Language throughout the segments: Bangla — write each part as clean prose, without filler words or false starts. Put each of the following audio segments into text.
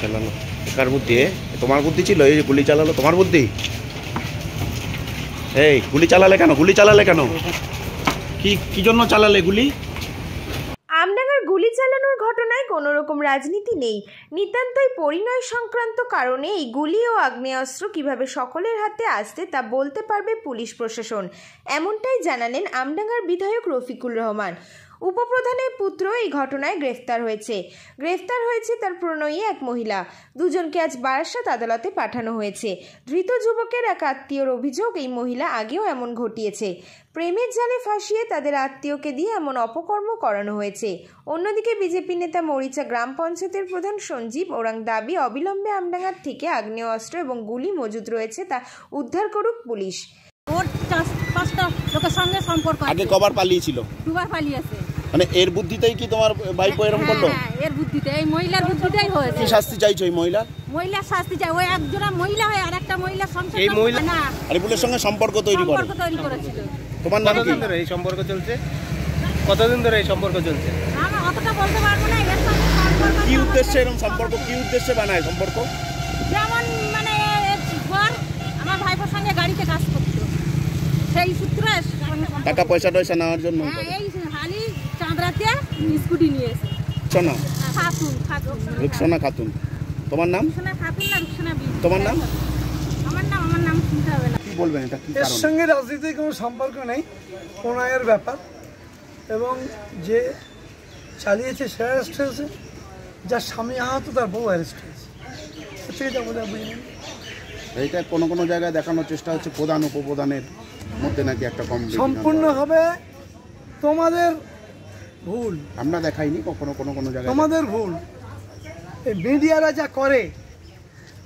চালালো কার বুদ্ধি? তোমার বুদ্ধি ছিল? এই যে গুলি চালালো তোমার বুদ্ধি? এই গুলি চালালে কেন? গুলি চালালে কেন? কি জন্য চালালে গুলি? আমডাঙ্গার গুলি চালানোর ঘটনায় কোনো রকম রাজনীতি নেই, নিতান্তই পরিণয় সংক্রান্ত কারণে এই গুলি ও আগ্নেয়াস্ত্র কিভাবে সকলের হাতে আসছে তা বলতে পারবে পুলিশ প্রশাসন, এমনটাই জানালেন আমডাঙ্গার বিধায়ক রফিকুল রহমান। উপপ্রধানের পুত্র এই ঘটনায় গ্রেফতার হয়েছে তার প্রণয়ী এক মহিলা। দুজনকে আজ বারাসাত আদালতে পাঠানো হয়েছে। ধৃত যুবকের এক আত্মীয়র অভিযোগ, এই মহিলা আগেও এমন ঘটিয়েছে। প্রেমের জালে ফাঁসিয়ে তাদের আত্মীয়কে দিয়ে এমন অপকর্ম করানো হয়েছে। অন্যদিকে বিজেপি নেতা মরিচা গ্রাম পঞ্চায়েতের প্রধান সঞ্জীব ওরাং দাবি, অবিলম্বে আমডাঙ্গার থেকে আগ্নেয়াস্ত্র এবং গুলি মজুদ রয়েছে তা উদ্ধার করুক পুলিশ। ওর 4-5টা লোকের সঙ্গে সম্পর্ক আগে কবার পালিয়েছিল? দুবার পালিয়েছে। মানে এর বুদ্ধিতেই কি তোমার ভাইপো এরকম করলো? হ্যাঁ, এর বুদ্ধিতে, এই মহিলার বুদ্ধিটাই হয়েছে। কি শাস্তি চাইছো এই মহিলা? মহিলার শাস্তি চাই। ওই একজোড়া মহিলা হয় আর একটা মহিলার সংসার এই মহিলা না আরিফুলের সঙ্গে সম্পর্ক তৈরি করেছিল। তোমার নাম কি? এই সম্পর্ক চলছে কতদিন ধরে? এই সম্পর্ক চলছে আমি অতটা বলতে পারবো না। এর সঙ্গে সম্পর্ক কি উদ্দেশ্যে এরকম সম্পর্ক, কি উদ্দেশ্যে বানায় সম্পর্ক? যেমন মানে আমার ভাইপোর সঙ্গে গাড়িতে কাজ করতো, সেই সূত্রে টাকা পয়সা টয়সা নেওয়ার জন্য। এই হালি চাঁদরাতে স্কুটি নিয়ে এসে সোনা খাতুন রুকসানা খাতুন। তোমার নাম? রুকসানা খাতুন না রুকসানা বিবি। তোমার নাম? আমার নাম শুনতে হবে না। কি বলবেন এটা কি এর কারণ? সঙ্গে রাজনীতির কোনো সম্পর্ক নেই, প্রণয়ের ব্যাপার। এবং যে চালিয়েছে সে অ্যারেস্ট হয়েছে, যার স্বামী আহত তার বউ অ্যারেস্ট হয়েছে। সেটা বোঝা বুঝিনি। এইটা কোনো জায়গায় দেখানোর চেষ্টা হচ্ছে প্রধান উপপ্রধানের মধ্যে নাকি একটা কম। সম্পূর্ণ হবে তোমাদের ভুল। আমরা দেখাইনি কখনো কোনো জায়গায়। তোমাদের ভুল। এই মিডিয়ারা যা করে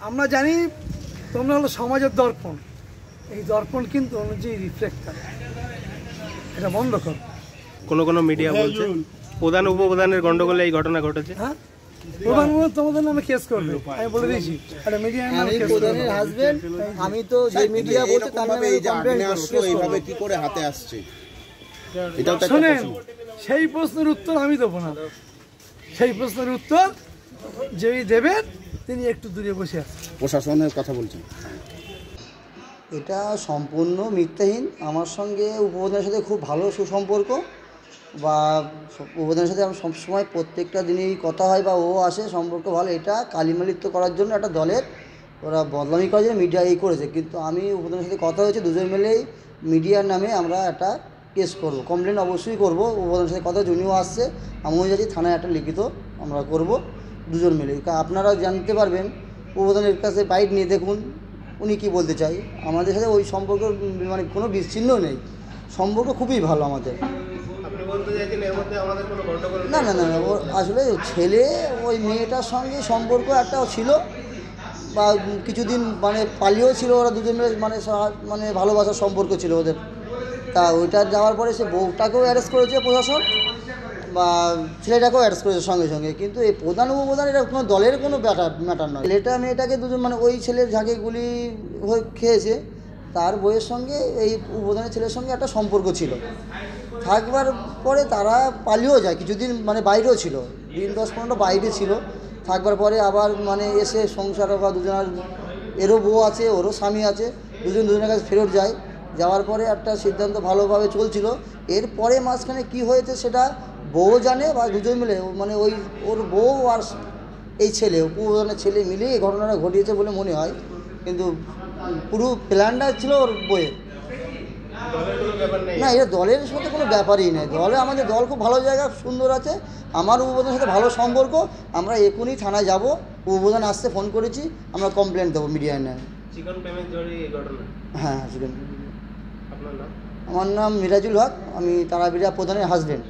আমরা জানি, তোমরা হলো সমাজের দর্পণ। এই দর্পণ কিন্তু অনুযায়ী রিফ্লেক্ট করে, এটা বন্ধ করো। কোনো মিডিয়া বলছে প্রধান উপপ্রধানের গন্ডগোলে এই ঘটনা ঘটেছে। হ্যাঁ, প্রধানমন্ত্রী তোমাদের নামে কেস করবে, আমি বলে দিয়েছি। একটা মিডিয়ার নামে কেস করবে। হাজবেন্ড আমি তো যে মিডিয়া বলতে তার নামে এইভাবে কি করে হাতে আসছে? এটাও তো একটা শুনেন, প্রশ্ন। সেই প্রশ্নের উত্তর আমি দেবো না। সেই প্রশ্নের উত্তর যেই দেবেন তিনি একটু দূরে বসে আছেন। প্রশাসনের কথা বলছেন। এটা সম্পূর্ণ মিথ্যাহীন। আমার সঙ্গে উপপ্রধানের সাথে খুব ভালো সুসম্পর্ক, বা উপপ্রধানের সাথে আমার সবসময় প্রত্যেকটা দিনই কথা হয়, বা ও আসে, সম্পর্ক ভালো। এটা কালিমালিপ্ত করার জন্য একটা দলের ওরা বদনামি করার জন্য মিডিয়া এই করেছে। কিন্তু আমি উপপ্রধানের সাথে কথা হয়েছে, দুজন মিলেই মিডিয়ার নামে আমরা একটা কেস করব, কমপ্লেন অবশ্যই করব। উপপ্রধানের সাথে কথা উনিও আসছে, আমিও যাচ্ছি থানায়, একটা লিখিত আমরা করব দুজন মিলে। আপনারা জানতে পারবেন উপপ্রধানের কাছে বাইট নিয়ে দেখুন উনি কি বলতে চাই। আমাদের সাথে ওই সম্পর্ক মানে কোনো বিচ্ছিন্ন নেই, সম্পর্ক খুবই ভালো আমাদের। না না না না, ও আসলে ছেলে ওই মেয়েটার সঙ্গে সম্পর্ক একটা ছিল, বা কিছুদিন মানে পালিয়েও ছিল ওরা দুজন মিলে, মানে ভালোবাসার সম্পর্ক ছিল ওদের। তা ওইটা যাওয়ার পরে সে বউটাকেও অ্যারেস্ট করেছে প্রশাসন, বা ছেলেটাকেও অ্যারেস্ট করেছে সঙ্গে সঙ্গে। কিন্তু এই প্রধান উপপ্রধান এটা কোনো দলের কোনো ম্যাটার নয়। ছেলেটা মেয়েটাকে দুজন মানে ওই ছেলের ঝাঁকে গুলি হয়ে খেয়েছে, তার বইয়ের সঙ্গে এই উপপ্রধানের ছেলের সঙ্গে একটা সম্পর্ক ছিল। থাকবার পরে তারা পালিয়েও যায়, কিছুদিন মানে বাইরেও ছিল, দিন 10-15 বাইরে ছিল। থাকবার পরে আবার মানে এসে সংসার, বা দুজনের এরও বউ আছে, ওরও স্বামী আছে, দুজনের কাছে ফেরত যায়। যাওয়ার পরে একটা সিদ্ধান্ত ভালোভাবে চলছিল। এরপরে মাঝখানে কি হয়েছে সেটা বউ জানে, বা দুজন মিলে মানে ওর বউ আর এই ছেলে উপপ্রধানের ছেলে মিলে এই ঘটনাটা ঘটিয়েছে বলে মনে হয়। কিন্তু পুরো প্ল্যানটা ছিল ওর বইয়ের। না, এটা দলের সাথে কোনো ব্যাপারই নেই। দলে আমাদের দল খুব ভালো জায়গা, সুন্দর আছে। আমার উপপ্রধানের সাথে ভালো সম্পর্ক। আমরা এখনই থানায় যাব, উপপ্রধান আসতে ফোন করেছি, আমরা কমপ্লেন দেবো মিডিয়ায় নেয়। হ্যাঁ, চিকন। আমার নাম মিরাজুল হক, আমি তারাবিরা প্রধানের হাজবেন্ড।